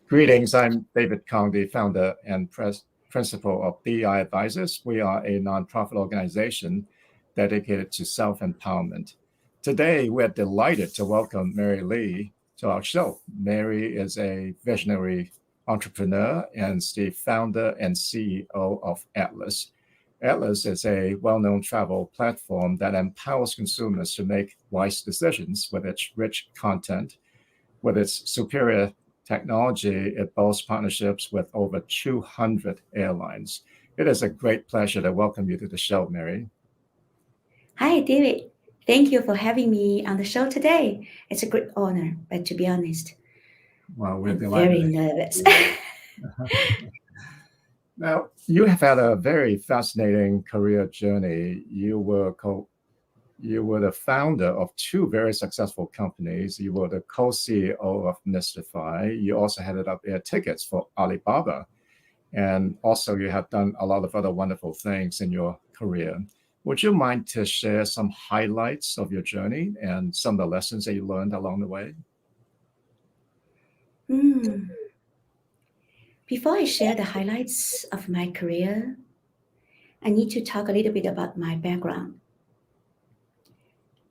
Greetings, I'm David Kong, the founder and principal of DEI Advisors. We are a nonprofit organization dedicated to self-empowerment. Today, we're delighted to welcome Mary Lee to our show. Mary is a visionary entrepreneur and the founder and CEO of Atlas. Atlas is a well-known travel platform that empowers consumers to make wise decisions with its rich content, with its superior technology. It boasts partnerships with over 200 airlines. It is a great pleasure to welcome you to the show, Mary. Hi, David. Thank you for having me on the show today. It's a great honor, but to be honest, Well, we're I'm delighted. very nervous. Now, you have had a very fascinating career journey. You were the founder of two very successful companies. You were the co-CEO of Mystify. You also headed up air tickets for Alibaba. And also you have done a lot of other wonderful things in your career. Would you mind to share some highlights of your journey and some of the lessons that you learned along the way? Hmm. Before I share the highlights of my career, I need to talk a little bit about my background.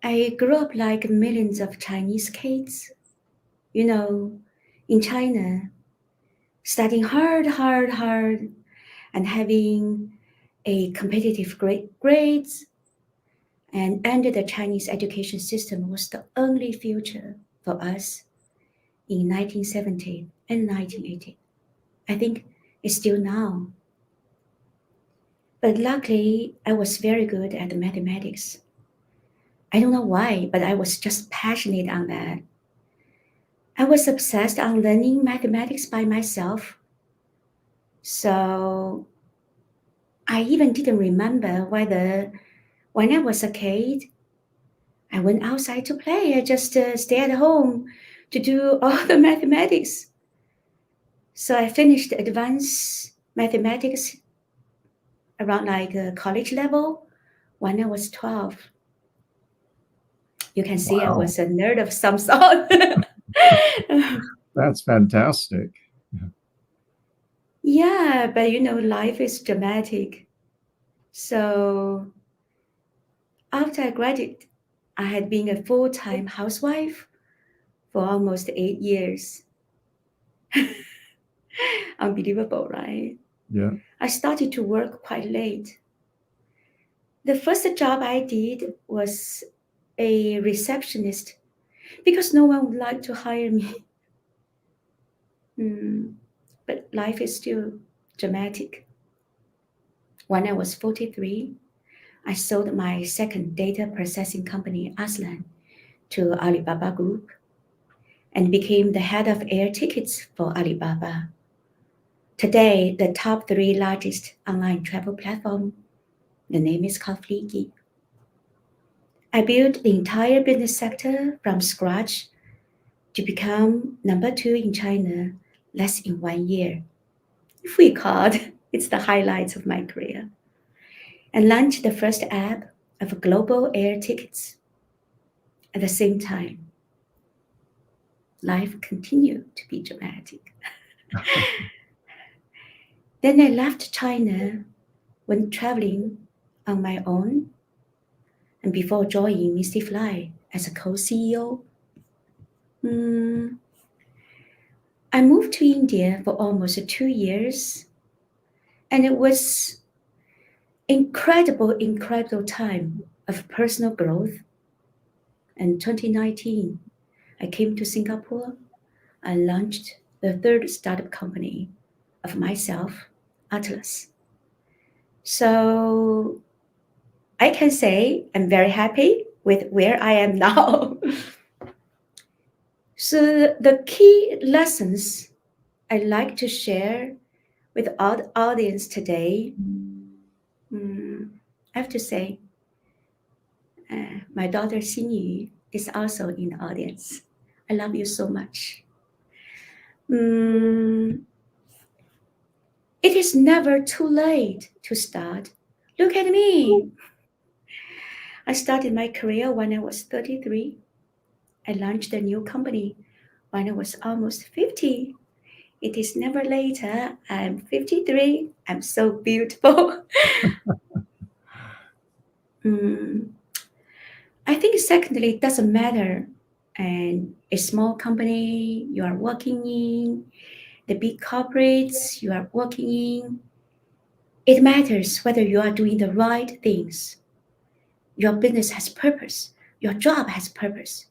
I grew up like millions of Chinese kids, you know, in China, studying hard, and having a competitive grades. And the Chinese education system was the only future for us in 1970 and 1980. I think it's still now. But luckily, I was very good at mathematics. I don't know why, but I was just passionate on that. I was obsessed on learning mathematics by myself. So I even didn't remember whether when I was a kid, I went outside to play. I just stayed at home to do all the mathematics. So I finished advanced mathematics around like college level when I was 12. You can see I Wow, was a nerd of some sort. that's fantastic. Yeah, but life is dramatic. So after I graduated, I had been a full-time housewife for almost 8 years. Unbelievable, right? Yeah. I started to work quite late. The first job I did was a receptionist because no one would like to hire me. Mm, but life is still dramatic. When I was 43, I sold my second data processing company, Aslan, to Alibaba Group and became the head of air tickets for Alibaba. Today, the top three largest online travel platform, the name is called Fleegy. I built the entire business sector from scratch to become number two in China less in 1 year. If we called, it's the highlights of my career. And launched the first app of global air tickets. At the same time, life continued to be dramatic. Then I left China when traveling on my own and before joining Misty Fly as a co-CEO. Mm, I moved to India for almost 2 years, and it was incredible time of personal growth. In 2019, I came to Singapore and launched the third startup company of myself, Atlas. So I can say I'm very happy with where I am now. So the key lessons I like to share with our audience today, I have to say, my daughter Xinyu is also in the audience. I love you so much. Mm, it is never too late to start. Look at me. I started my career when I was 33. I launched a new company when I was almost 50. It is never later. I'm 53. I'm so beautiful. Mm, I think secondly, it doesn't matter. And a small company you are working in, the big corporates you are working in, it matters whether you are doing the right things. Your business has purpose. Your job has purpose.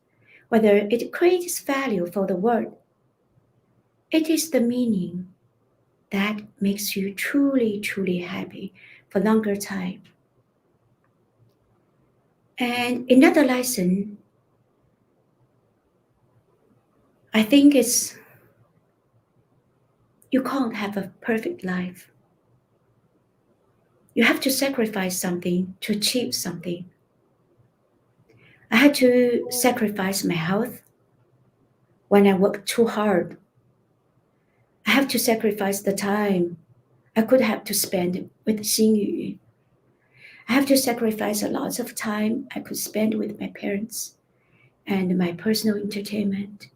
Whether it creates value for the world. It is the meaning that makes you truly, truly happy for longer time. And another lesson, I think is you can't have a perfect life. You have to sacrifice something to achieve something. I had to sacrifice my health when I worked too hard. I have to sacrifice the time I could have to spend with Xingyu. I have to sacrifice a lot of time I could spend with my parents and my personal entertainment.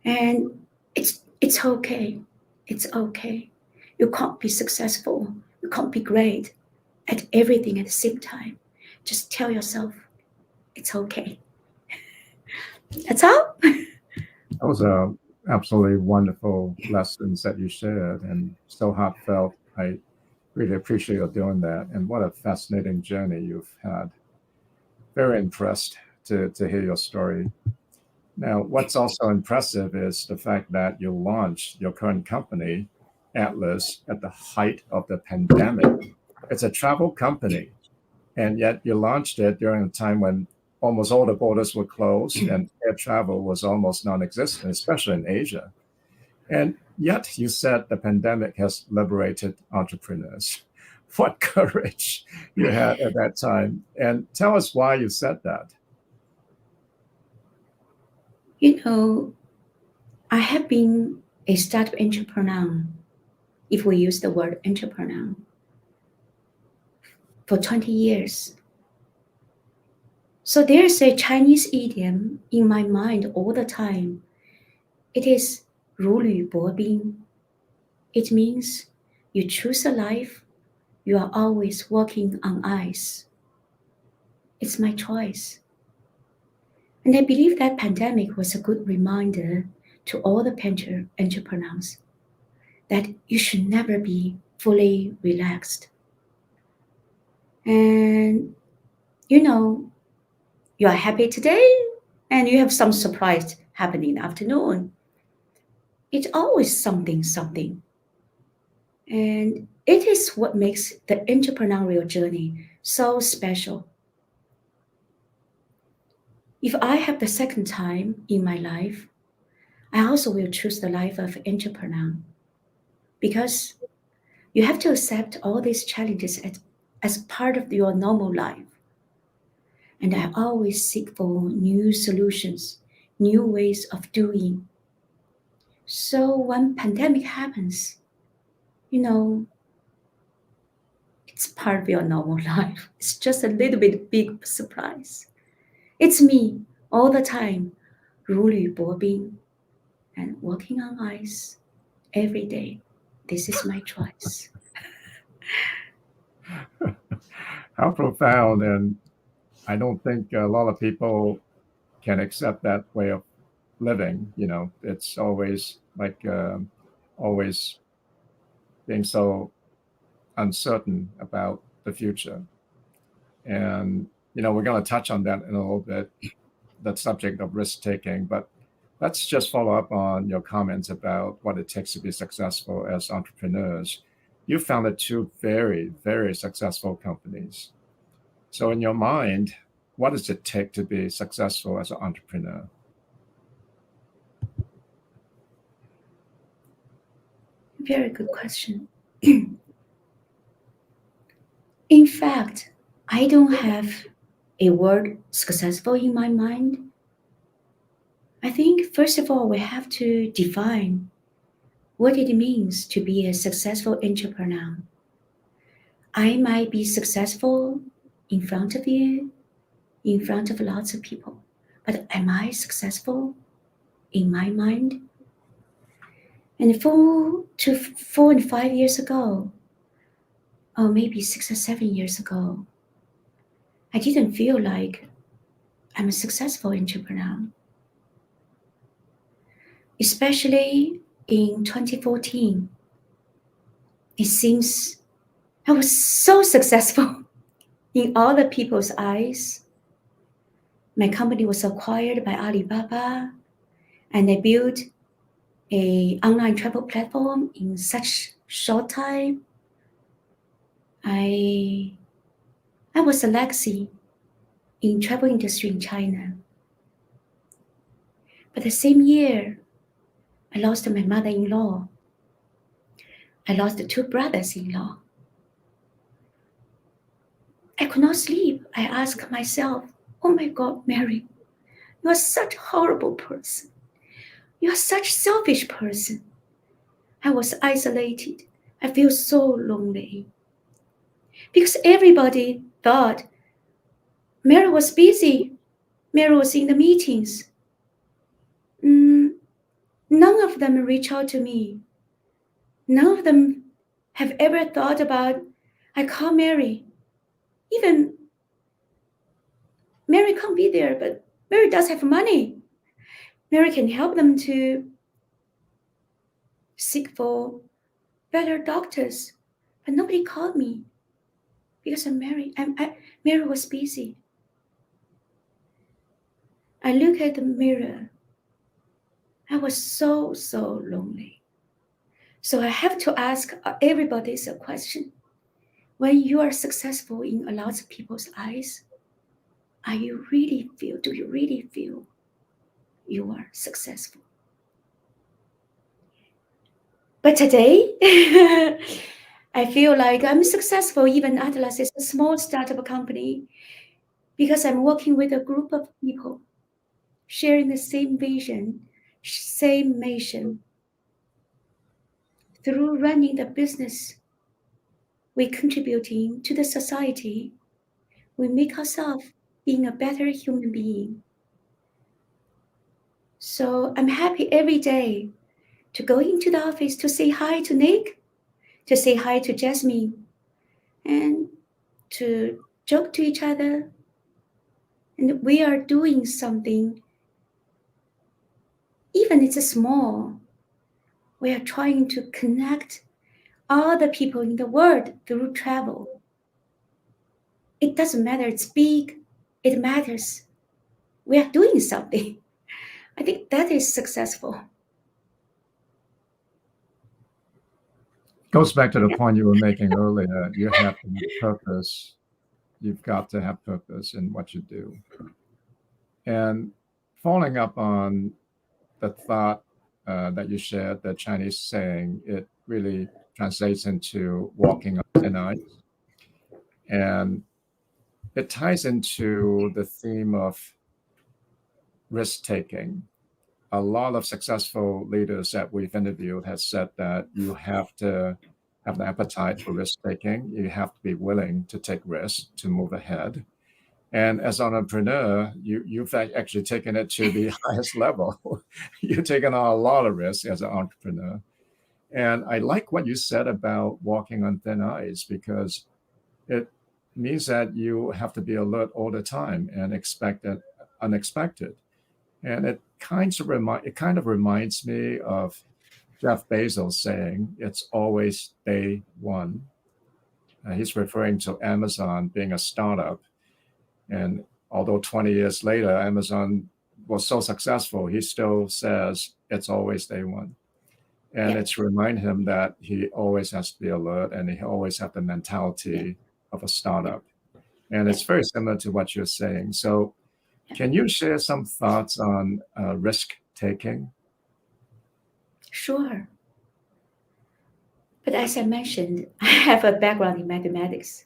And it's okay. It's okay. You can't be successful. You can't be great at everything at the same time. Just tell yourself it's okay. That's all. That was a absolutely wonderful lessons that you shared and so heartfelt. I really appreciate you doing that. And what a fascinating journey you've had. Very impressed to hear your story. Now, what's also impressive is the fact that you launched your current company, Atlas, at the height of the pandemic. It's a travel company, and yet you launched it during a time when almost all the borders were closed and air travel was almost non-existent, especially in Asia. And yet you said the pandemic has liberated entrepreneurs. What courage you had at that time. And tell us why you said that. You know, I have been a startup entrepreneur, if we use the word entrepreneur, for 20 years. So there's a Chinese idiom in my mind all the time. It is 如履薄冰. It means you choose a life, you are always walking on ice. It's my choice. And I believe that pandemic was a good reminder to all the entrepreneurs that you should never be fully relaxed. And you know, you are happy today and you have some surprise happening in the afternoon. It's always something, something. And it is what makes the entrepreneurial journey so special. If I have the second time in my life, I also will choose the life of entrepreneur because you have to accept all these challenges as part of your normal life. And I always seek for new solutions, new ways of doing. So when pandemic happens, you know, it's part of your normal life. It's just a little bit big surprise. It's me all the time, 如履薄冰 and walking on ice every day. This is my choice. How profound. And I don't think a lot of people can accept that way of living. It's always like always being so uncertain about the future. And we're going to touch on that in a little bit, that subject of risk taking. But let's just follow up on your comments about what it takes to be successful as entrepreneurs. You founded two very, very successful companies. So in your mind, what does it take to be successful as an entrepreneur? Very good question. In fact, I don't have a word successful in my mind. I think, first of all, we have to define what it means to be a successful entrepreneur. I might be successful in front of you, in front of lots of people, but am I successful in my mind? And 4 and 5 years ago, or maybe 6 or 7 years ago, I didn't feel like I'm a successful entrepreneur. Especially in 2014, it seems I was so successful in all the people's eyes. My company was acquired by Alibaba, and they built a online travel platform in such short time. I was a legacy in travel industry in China. But the same year, I lost my mother-in-law. I lost 2 brothers-in-law. I could not sleep. I asked myself, oh my God, Mary, you are such a horrible person. You are such a selfish person. I was isolated. I feel so lonely. Because everybody thought Mary was busy. Mary was in the meetings. None of them reach out to me. None of them have ever thought about, I call Mary. Even Mary can't be there, but Mary does have money. Mary can help them to seek for better doctors. But nobody called me because I'm married. Mary was busy. I look at the mirror. I was so lonely. So I have to ask everybody a question. When you are successful in a lot of people's eyes, do you really feel you are successful? But today, I feel like I'm successful. Even Atlas is a small startup company because I'm working with a group of people sharing the same vision, same mission. Through running the business, we're contributing to the society. We make ourselves being a better human being. So I'm happy every day to go into the office to say hi to Nick, to say hi to Jasmine, and to joke to each other. And we are doing something, even it's small. We are trying to connect all the people in the world through travel. It doesn't matter, it's big, it matters. We are doing something. I think that is successful. Goes back to the point you were making earlier. You have to have purpose. You've got to have purpose in what you do. And following up on the thought that you shared, the Chinese saying, it really translates into walking on thin ice. And it ties into the theme of risk taking. A lot of successful leaders that we've interviewed have said that you have to have the appetite for risk taking. You have to be willing to take risks to move ahead. And as an entrepreneur, you've actually taken it to the highest level. You've taken on a lot of risks as an entrepreneur. And I like what you said about walking on thin ice, because it means that you have to be alert all the time and expect the unexpected. And it kind of reminds me of Jeff Bezos saying, it's always day one. He's referring to Amazon being a startup. And although 20 years later, Amazon was so successful, he still says it's always day one. And it's remind him that he always has to be alert, and he always have the mentality of a startup. And it's very similar to what you're saying. So can you share some thoughts on risk taking? Sure. But as I mentioned, I have a background in mathematics.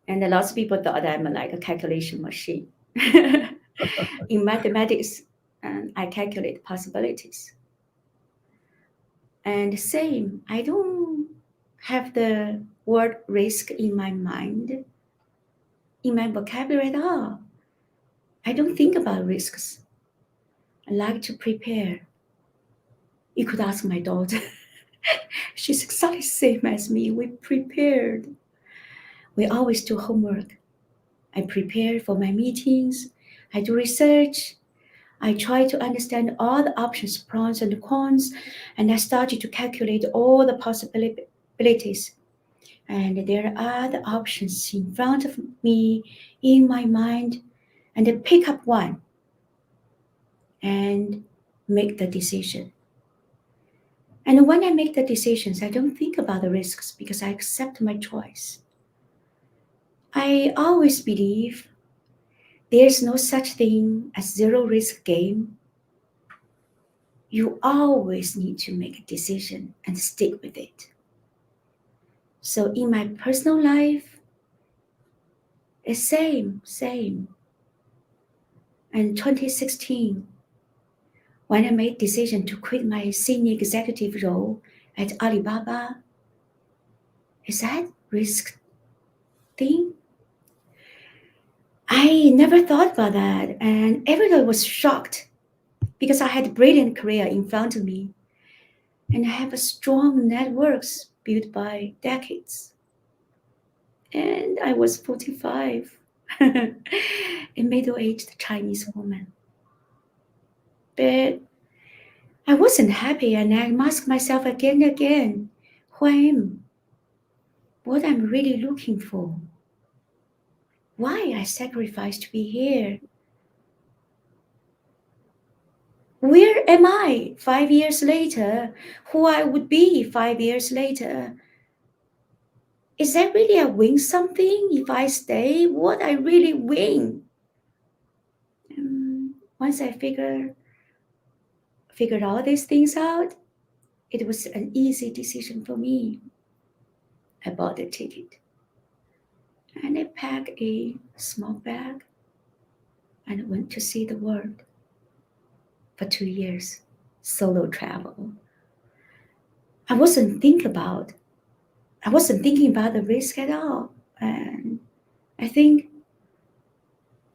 And lots of people thought I'm like a calculation machine. In mathematics, I calculate possibilities. And same, I don't have the word risk in my mind, in my vocabulary at all. I don't think about risks. I like to prepare. You could ask my daughter. She's exactly the same as me. We prepared. We always do homework. I prepare for my meetings. I do research. I try to understand all the options, pros and cons, and I started to calculate all the possibilities. And there are the options in front of me in my mind, and I pick up one and make the decision. And when I make the decisions, I don't think about the risks because I accept my choice. I always believe there's no such thing as zero risk game. You always need to make a decision and stick with it. So in my personal life, it's same. And 2016, when I made decision to quit my senior executive role at Alibaba, is that risk thing? I never thought about that, and everyone was shocked because I had a brilliant career in front of me, and I have a strong networks built by decades. And I was 45, a middle-aged Chinese woman. But I wasn't happy, and I asked myself again and again, who I am, what I'm really looking for, why I sacrificed to be here. Where am I 5 years later? Who I would be 5 years later? Is that really I win something if I stay? What I really win? Once I figured all these things out, it was an easy decision for me. I bought the ticket and I packed a small bag and went to see the world for 2 years, solo travel. I wasn't thinking about the risk at all. And I think,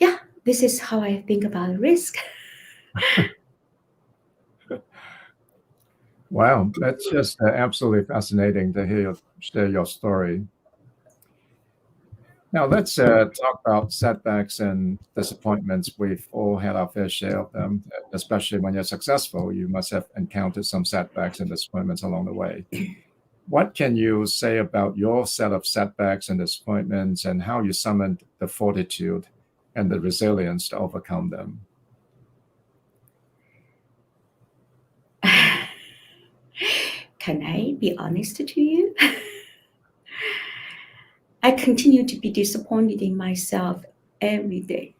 yeah, this is how I think about risk. Wow, that's just absolutely fascinating to hear you share your story. Now let's talk about setbacks and disappointments. We've all had our fair share of them, especially when you're successful. You must have encountered some setbacks and disappointments along the way. What can you say about your set of setbacks and disappointments and how you summoned the fortitude and the resilience to overcome them? Can I be honest to you? I continue to be disappointed in myself every day.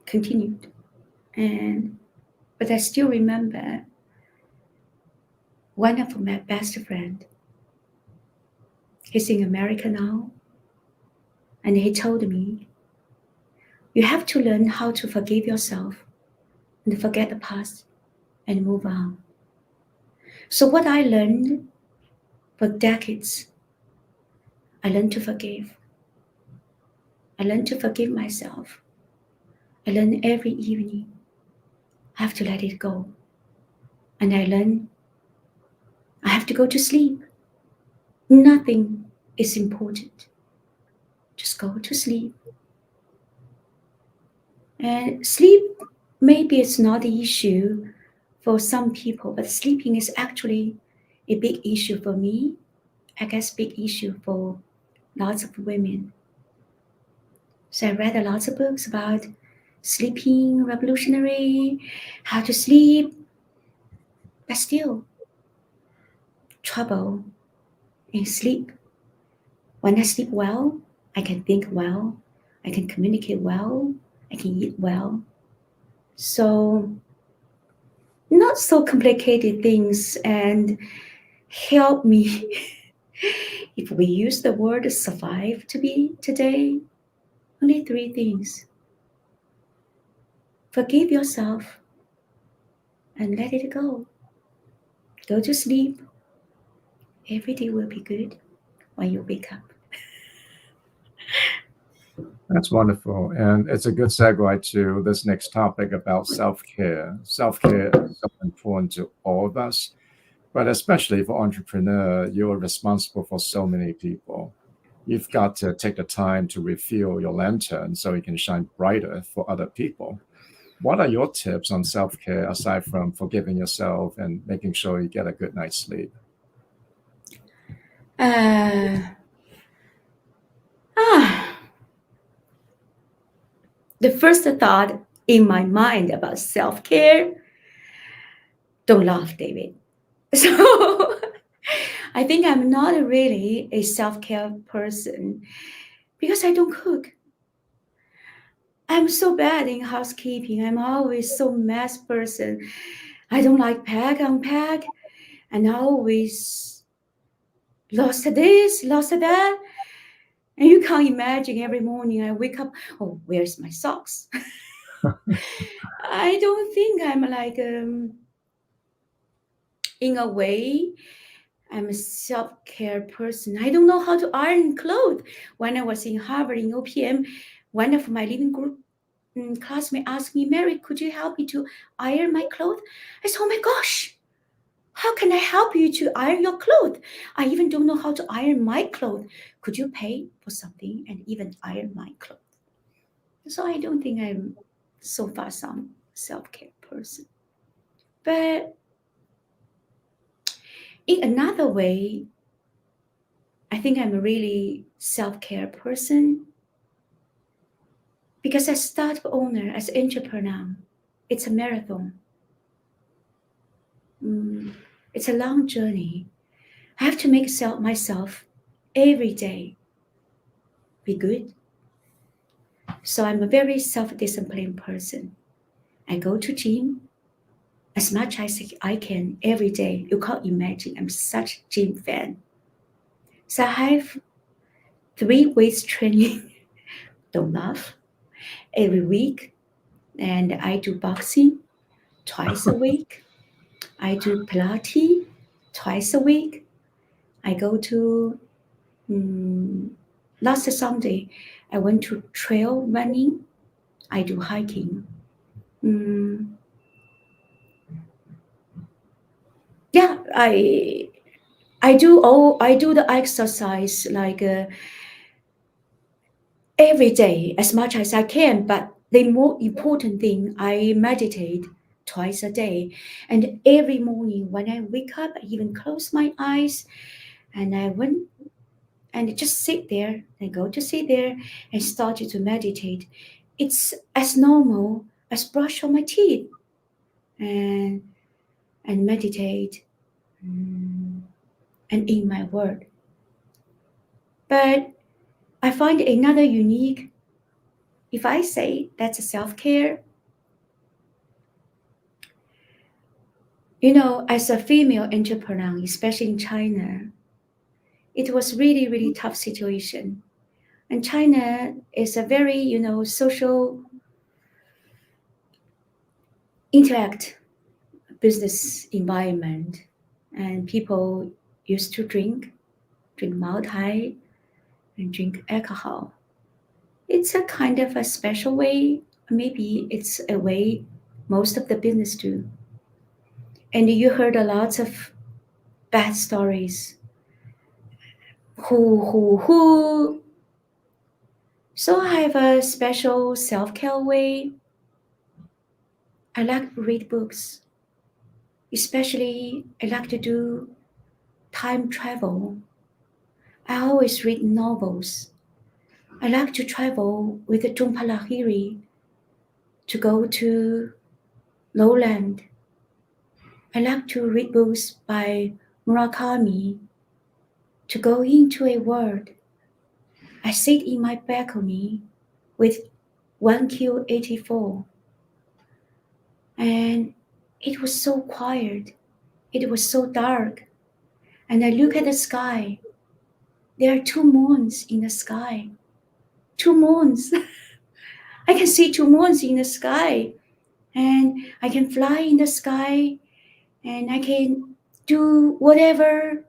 Continued. But I still remember one of my best friend. He's in America now. And he told me, you have to learn how to forgive yourself and forget the past and move on. So what I learned for decades, I learned to forgive. I learned to forgive myself. I learned every evening I have to let it go. And I learned I have to go to sleep. Nothing is important. Just go to sleep. And sleep, maybe it's not the issue for some people, but sleeping is actually a big issue for me. I guess big issue for lots of women. So I read lots of books about sleeping, revolutionary, how to sleep, but still trouble in sleep. When I sleep well, I can think well, I can communicate well, I can eat well. So not so complicated things and help me. If we use the word survive to be today, only 3 things. Forgive yourself and let it go. Go to sleep. Every day will be good when you wake up. That's wonderful. And it's a good segue to this next topic about self-care. Self-care is so important to all of us, but especially for entrepreneur, you're responsible for so many people. You've got to take the time to refill your lantern so it can shine brighter for other people. What are your tips on self-care aside from forgiving yourself and making sure you get a good night's sleep? Uh, ah, the first thought in my mind about self care, don't laugh, David. So I think I'm not really a self care person because I don't cook. I'm so bad in housekeeping. I'm always so mess person. I don't like pack, unpack, and I always lost this, lost that. And you can't imagine every morning I wake up, oh, where's my socks? I don't think I'm like, in a way, I'm a self-care person. I don't know how to iron clothes. When I was in Harvard in OPM, one of my living group classmates asked me, Mary, could you help me to iron my clothes? I said, oh my gosh, how can I help you to iron your clothes? I even don't know how to iron my clothes. Could you pay for something and even iron my clothes? So I don't think I'm so far some self-care person. But in another way, I think I'm a really self-care person because as startup owner, as entrepreneur, it's a marathon. It's a long journey. I have to make myself every day be good. So I'm a very self-disciplined person. I go to gym as much as I can every day. You can't imagine. I'm such a gym fan. So I have 3 weeks training. Don't laugh. Every week, and I do boxing twice a week. I do Pilates twice a week. I go to last Sunday. I went to trail running. I do hiking. Mm, yeah, I do the exercise like every day as much as I can. But the more important thing, I meditate twice a day, and every morning when I wake up, I even close my eyes and I went and just sit there and go to sit there and started to meditate. It's as normal as brush on my teeth and meditate and in my word. But I find another unique. If I say that's a self-care, as a female entrepreneur, especially in China, it was really, really tough situation. And China is a very, social interact business environment, and people used to drink Mai and drink alcohol. It's a kind of a special way. Maybe it's a way most of the business do. And you heard a lot of bad stories. Who. So I have a special self-care way. I like to read books. Especially I like to do time travel. I always read novels. I like to travel with the Jungpa Lahiri to go to lowland. I like to read books by Murakami to go into a world. I sit in my balcony with 1Q84 and it was so quiet. It was so dark. And I look at the sky. There are 2 moons in the sky. 2 moons. I can see 2 moons in the sky. And I can fly in the sky. And I can do whatever.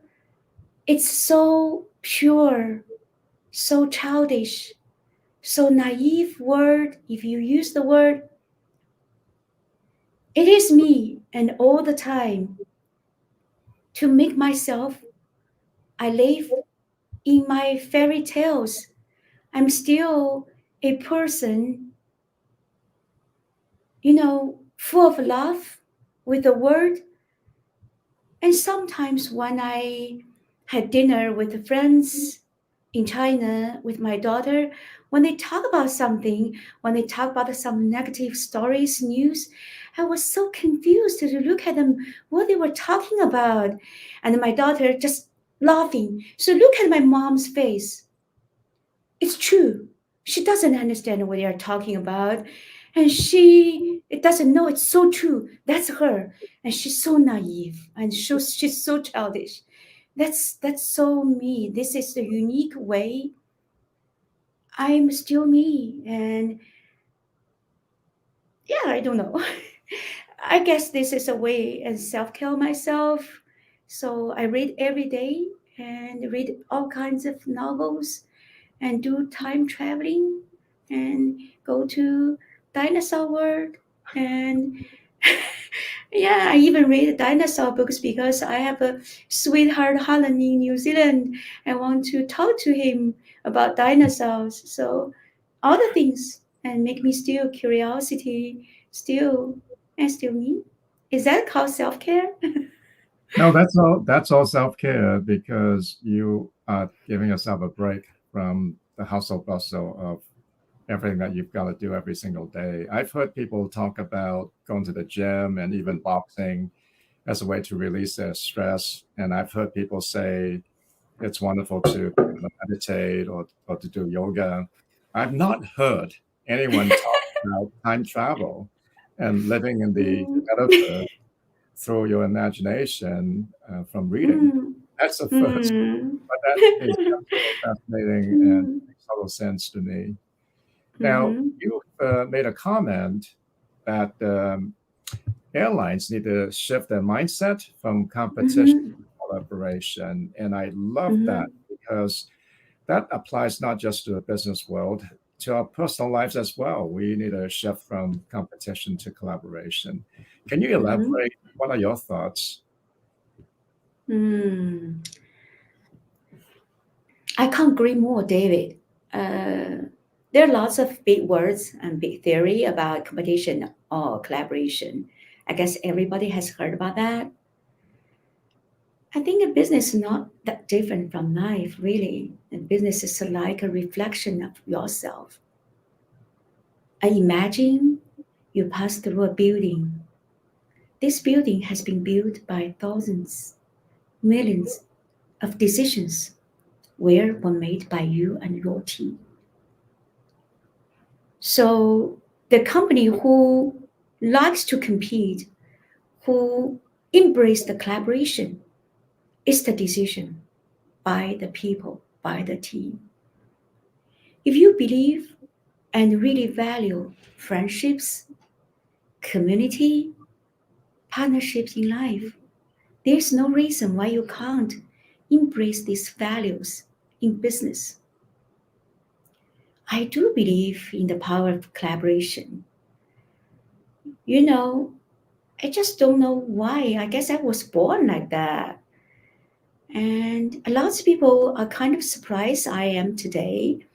It's so pure, so childish. So naive word, if you use the word, it is me and all the time to make myself, I live in my fairy tales. I'm still a person, full of love with the word. And sometimes when I had dinner with friends in China with my daughter, when they talk about something, when they talk about some negative stories, news, I was so confused to look at them, what they were talking about. And my daughter just laughing. So look at my mom's face. It's true. She doesn't understand what they are talking about. And she it doesn't know it's so true. That's her. And she's so naive and she's so childish. That's so me. This is the unique way I'm still me. And yeah, I don't know. I guess this is a way and self-care myself. So I read every day and read all kinds of novels and do time traveling and go to dinosaur world and yeah, I even read dinosaur books because I have a sweetheart Holland in New Zealand. I want to talk to him about dinosaurs. So all the things and make me still curiosity, still and still me. Is that called self-care? No, that's all self-care because you are giving yourself a break from the hustle bustle of everything that you've got to do every single day. I've heard people talk about going to the gym and even boxing as a way to release their stress. And I've heard people say it's wonderful to meditate or to do yoga. I've not heard anyone talk about time travel and living in the Mm, metaverse through your imagination from reading. mm, That's the first, mm. but that is absolutely fascinating and Mm, makes total sense to me. Now, mhm, you made a comment that airlines need to shift their mindset from competition mhm, to collaboration. And I love that mhm, because that applies not just to the business world, to our personal lives as well. We need a shift from competition to collaboration. Can you mhm. elaborate? What are your thoughts? Mm. I can't agree more, David. There are lots of big words and big theory about competition or collaboration. I guess everybody has heard about that. I think a business is not that different from life, really. And business is like a reflection of yourself. I imagine you pass through a building. This building has been built by thousands, millions of decisions were made by you and your team. So the company who likes to compete, who embrace the collaboration, is the decision by the people, by the team. If you believe and really value friendships, community, partnerships in life, there's no reason why you can't embrace these values in business. I do believe in the power of collaboration. You know, I just don't know why. I guess I was born like that. And lots of people are kind of surprised I am today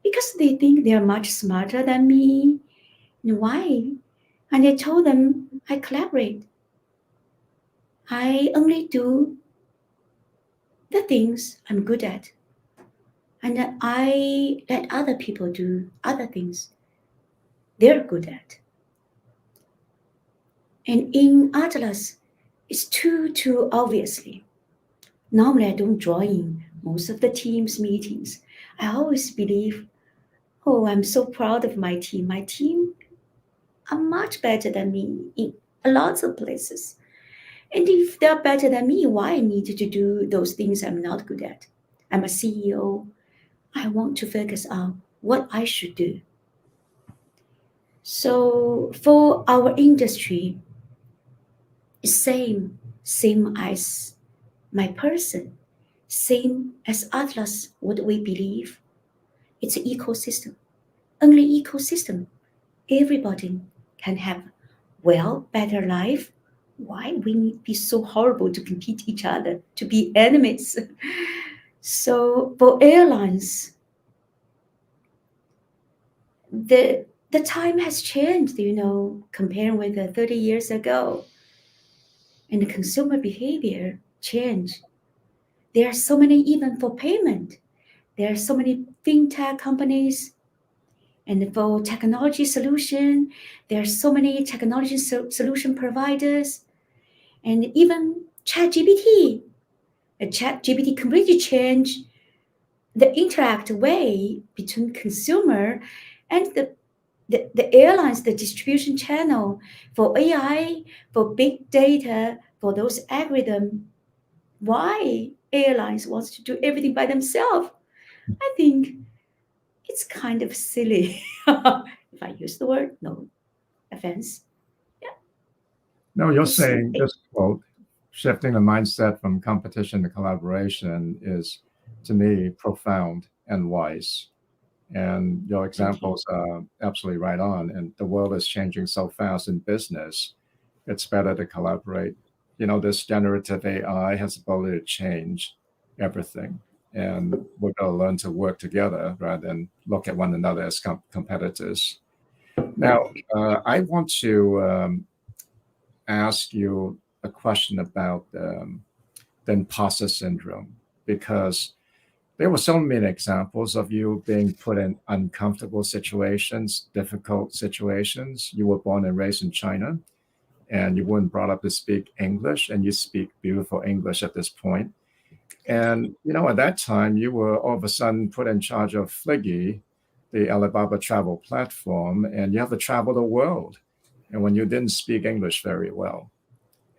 because they think they're much smarter than me. And why? And I told them I collaborate. I only do the things I'm good at. And that I let other people do other things they're good at. And in Atlas, it's too obviously. Normally, I don't join most of the team's meetings. I always believe, oh, I'm so proud of my team. My team are much better than me in lots of places. And if they're better than me, why I need to do those things I'm not good at? I'm a CEO. I want to focus on what I should do. So for our industry, same as my person, same as Atlas, what we believe. It's an ecosystem. Only ecosystem. Everybody can have better life. Why we need to be so horrible to compete each other, to be enemies? So for airlines, the time has changed, comparing with 30 years ago, and the consumer behavior changed. There are so many, even for payment, there are so many fintech companies, and for technology solution, there are so many technology solution providers, and even ChatGPT. ChatGPT completely changed the interact way between consumer and the airlines, the distribution channel for AI, for big data, for those algorithm. Why airlines wants to do everything by themselves? I think it's kind of silly. If I use the word, no offense. Yeah, No, you're it's saying silly. this quote, shifting the mindset from competition to collaboration is, to me, profound and wise. And your Thank you. examples are absolutely right on. And the world is changing so fast in business, it's better to collaborate. This generative AI has the ability to change everything. And we're going to learn to work together rather than look at one another as competitors. Now, I want to ask you a question about the imposter syndrome, because there were so many examples of you being put in uncomfortable situations, difficult situations. You were born and raised in China, and you weren't brought up to speak English, and you speak beautiful English at this point. And at that time, you were all of a sudden put in charge of Fliggy, the Alibaba travel platform, and you have to travel the world. And when you didn't speak English very well,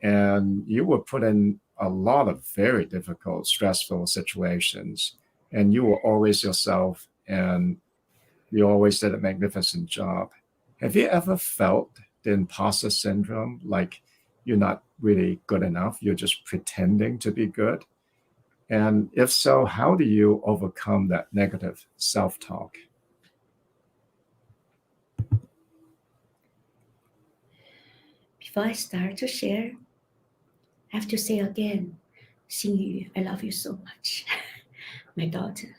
and you were put in a lot of very difficult, stressful situations, and you were always yourself, and you always did a magnificent job. Have you ever felt the imposter syndrome, like you're not really good enough, you're just pretending to be good? And if so, how do you overcome that negative self-talk? Before I start to share, I have to say again, Xingyu, I love you so much. My daughter.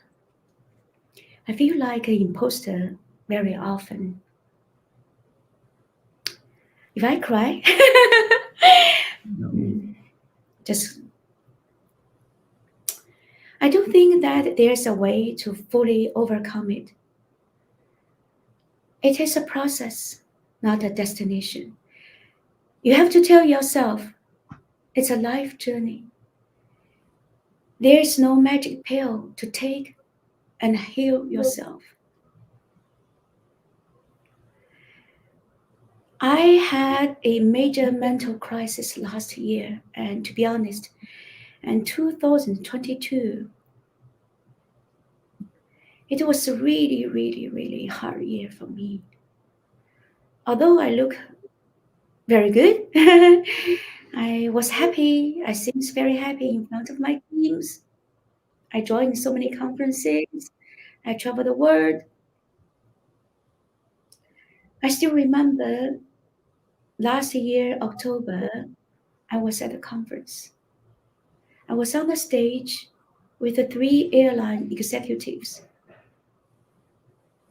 I feel like an imposter very often. If I cry, just I don't think that there's a way to fully overcome it. It is a process, not a destination. You have to tell yourself it's a life journey. There is no magic pill to take and heal yourself. I had a major mental crisis last year, and to be honest, in 2022, it was a really, really, really hard year for me. Although I look very good, I was happy. I seems very happy in front of my teams. I joined so many conferences. I traveled the world. I still remember last year, October, I was at a conference. I was on the stage with the three airline executives,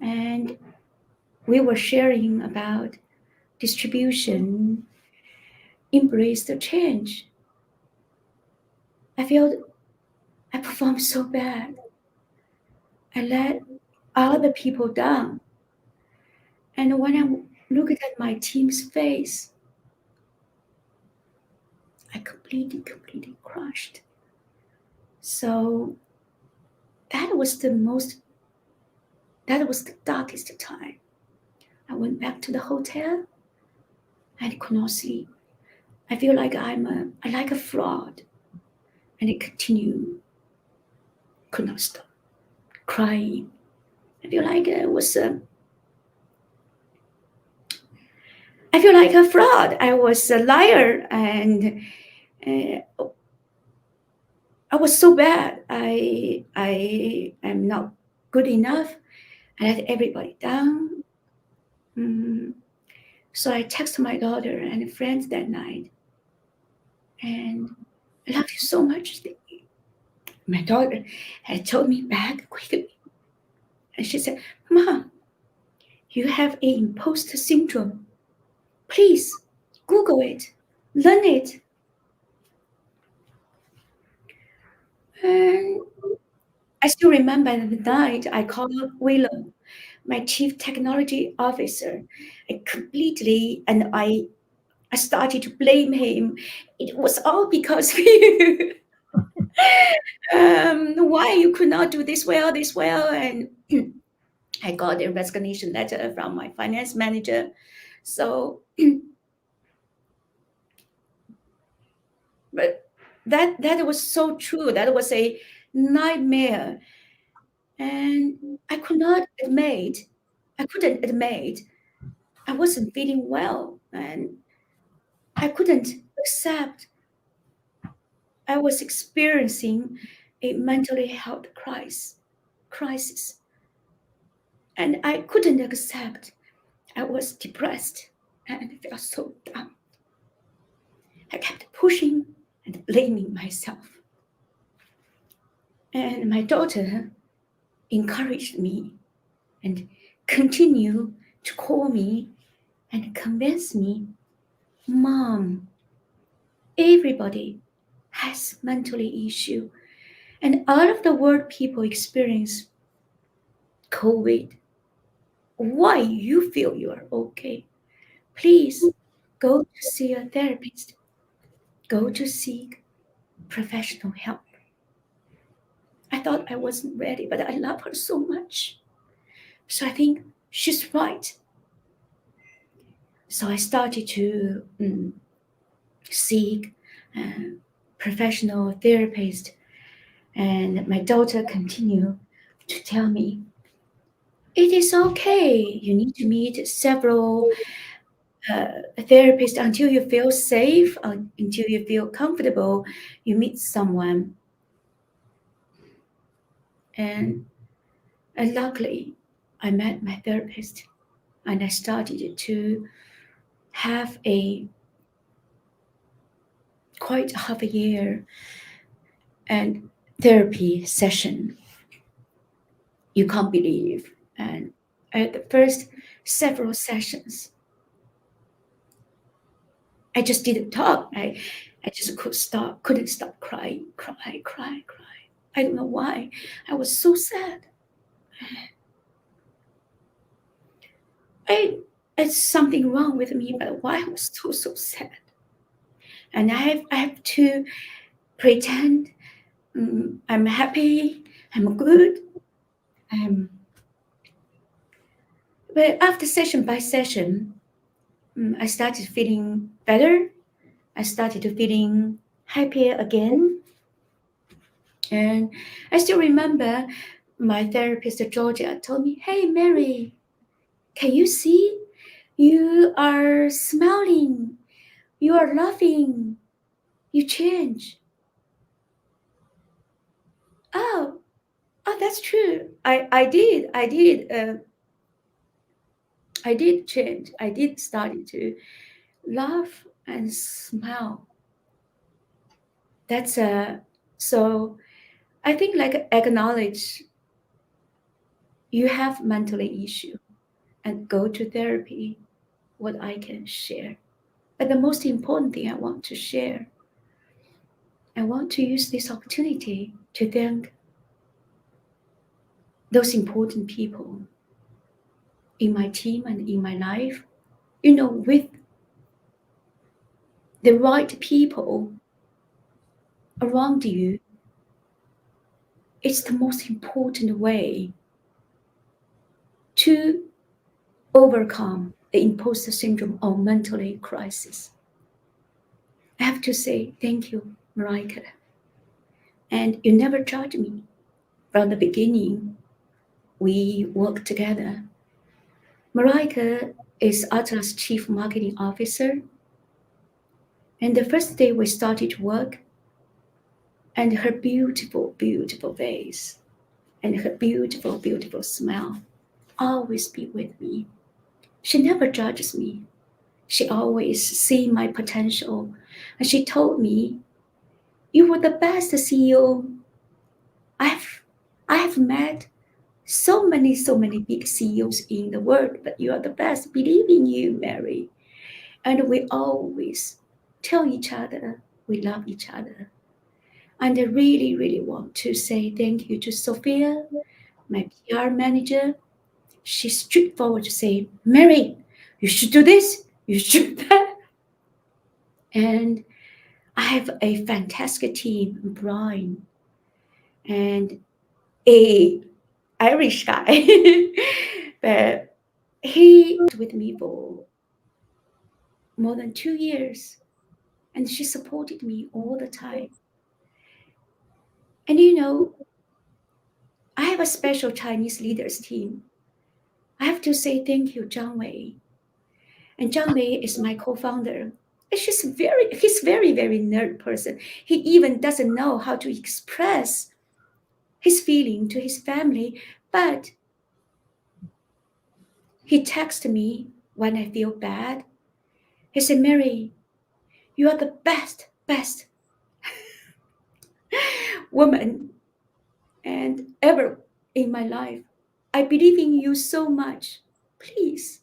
and we were sharing about distribution, embrace the change. I felt I performed so bad. I let other people down. And when I looked at my team's face, I completely crushed. So that was the darkest time. I went back to the hotel and could not sleep. I feel like I like a fraud. And it continued, could not stop crying. I feel like I feel like a fraud. I was a liar, and uh, I was so bad. I am not good enough. I let everybody down. So I texted my daughter and friends that night, and I love you so much. My daughter had told me back quickly, and she said, "Mom, you have a imposter syndrome. Please Google it, learn it." And I still remember the night I called Willow, my chief technology officer. I started to blame him. It was all because of you. Why you could not do this well, and I got a resignation letter from my finance manager. So, but that was so true. That was a nightmare, and I couldn't admit I wasn't feeling well, and I couldn't accept I was experiencing a mentally health crisis, and I couldn't accept I was depressed and I felt so down. I kept pushing and blaming myself. And my daughter encouraged me and continued to call me and convince me, Mom, everybody has mentally issue. And all of the world people experience COVID. Why you feel you are okay? Please go to see a therapist. Go to seek professional help. I thought I wasn't ready, but I love her so much. So I think she's right. So I started to seek a professional therapist, and my daughter continued to tell me, it is okay. You need to meet several therapists until you feel safe, until you feel comfortable. You meet someone. And luckily, I met my therapist, and I started to have a quite half a year and therapy session. You can't believe. And at the first several sessions, I just didn't talk. I just couldn't stop crying. I don't know why. I was so sad. It's something wrong with me, but why I was so sad. And I have to pretend I'm happy, I'm good. But after session by session, I started feeling better. I started to feeling happier again. And I still remember my therapist, Georgia, told me, "Hey, Mary, can you see? You are smiling. You are laughing. You change." Oh, that's true. I did change. I did start to laugh and smile. That's so I think like acknowledge you have mentally issue and go to therapy, what I can share. But the most important thing I want to share, I want to use this opportunity to thank those important people in my team and in my life. With the right people around you, it's the most important way to overcome the imposter syndrome or mentally crisis. I have to say thank you, Marika. And you never judged me. From the beginning, we worked together. Marika is Atlas Chief Marketing Officer. And the first day we started to work, and her beautiful, beautiful face, and her beautiful, beautiful smile. always be with me. She never judges me. She always see my potential. And she told me, you were the best CEO I've I've met so many big CEOs in the world, but you are the best. Believe in you, Mary. And we always tell each other we love each other. And I really want to say thank you to Sophia, my PR manager. She's straightforward to say, Mary, you should do this, you should do that. And I have a fantastic team, Brian, and a Irish guy. But he with me for more than 2 years, and she supported me all the time. And I have a special Chinese leaders team. I have to say thank you, Zhang Wei. And Zhang Wei is my co-founder. And he's very nerd person. He even doesn't know how to express his feeling to his family, but he texts me when I feel bad. He said, Mary, you are the best woman and ever in my life. I believe in you so much. Please.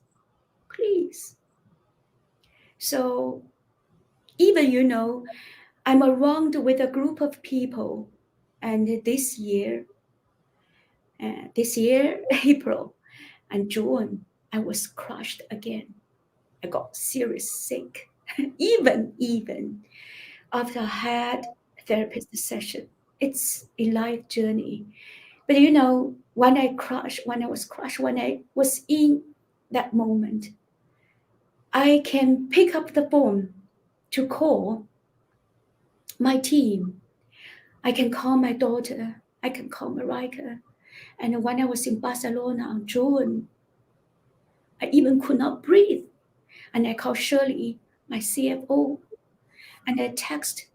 So even, I'm around with a group of people. And this year, April and June, I was crushed again. I got serious sick. even after I had a therapist session. It's a life journey. But when I was crushed, when I was in that moment, I can pick up the phone to call my team. I can call my daughter. I can call Marika. And when I was in Barcelona in June, I even could not breathe. And I called Shirley, my CFO, and I text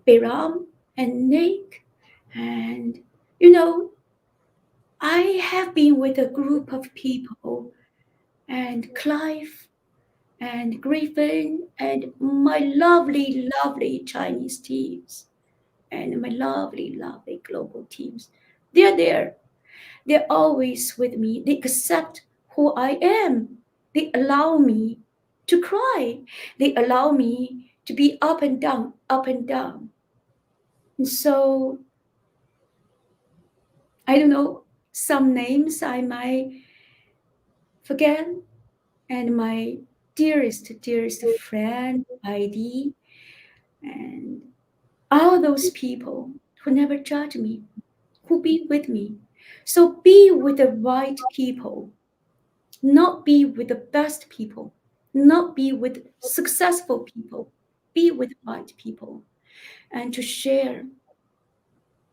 Biram and Nick. And, I have been with a group of people, and Clive and Griffin and my lovely Chinese teams and my lovely global teams. They're there. They're always with me. They accept who I am. They allow me to cry. They allow me to be up and down, up and down. And so, I don't know, some names I might forget. And my dearest friend, Heidi, and all those people who never judge me, who be with me. So be with the right people, not be with the best people, not be with successful people, be with the right people, and to share,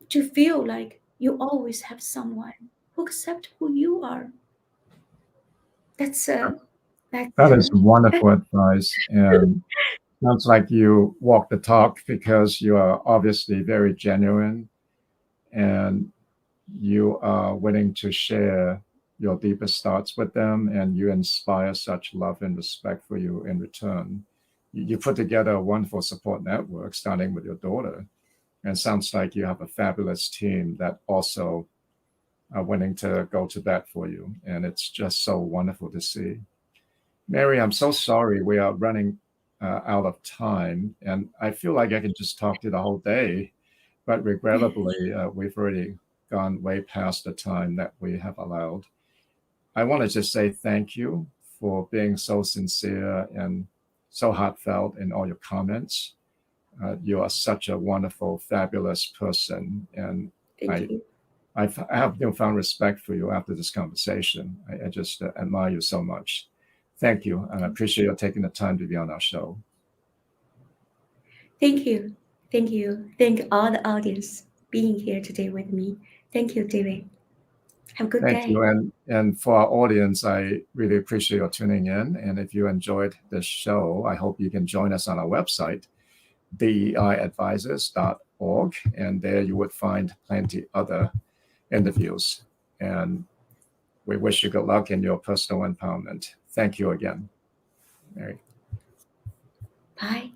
to feel like you always have someone who accept who you are. That's That is wonderful advice. And sounds like you walk the talk because you are obviously very genuine and you are willing to share your deepest thoughts with them, and you inspire such love and respect for you in return. You put together a wonderful support network, starting with your daughter. And it sounds like you have a fabulous team that also are willing to go to bat for you. And it's just so wonderful to see. Mary, I'm so sorry we are running out of time. And I feel like I can just talk to you the whole day. But regrettably, we've already gone way past the time that we have allowed. I want to just say thank you for being so sincere and so heartfelt in all your comments. You are such a wonderful, fabulous person. And Thank you. I have found respect for you after this conversation. I just admire you so much. Thank you. And I appreciate you taking the time to be on our show. Thank you. Thank all the audience being here today with me. Thank you, David. Have a good Thank day. you. And for our audience, I really appreciate your tuning in. And if you enjoyed this show, I hope you can join us on our website, deiadvisors.org. And there you would find plenty other interviews. And we wish you good luck in your personal empowerment. Thank you again, Mary. Bye.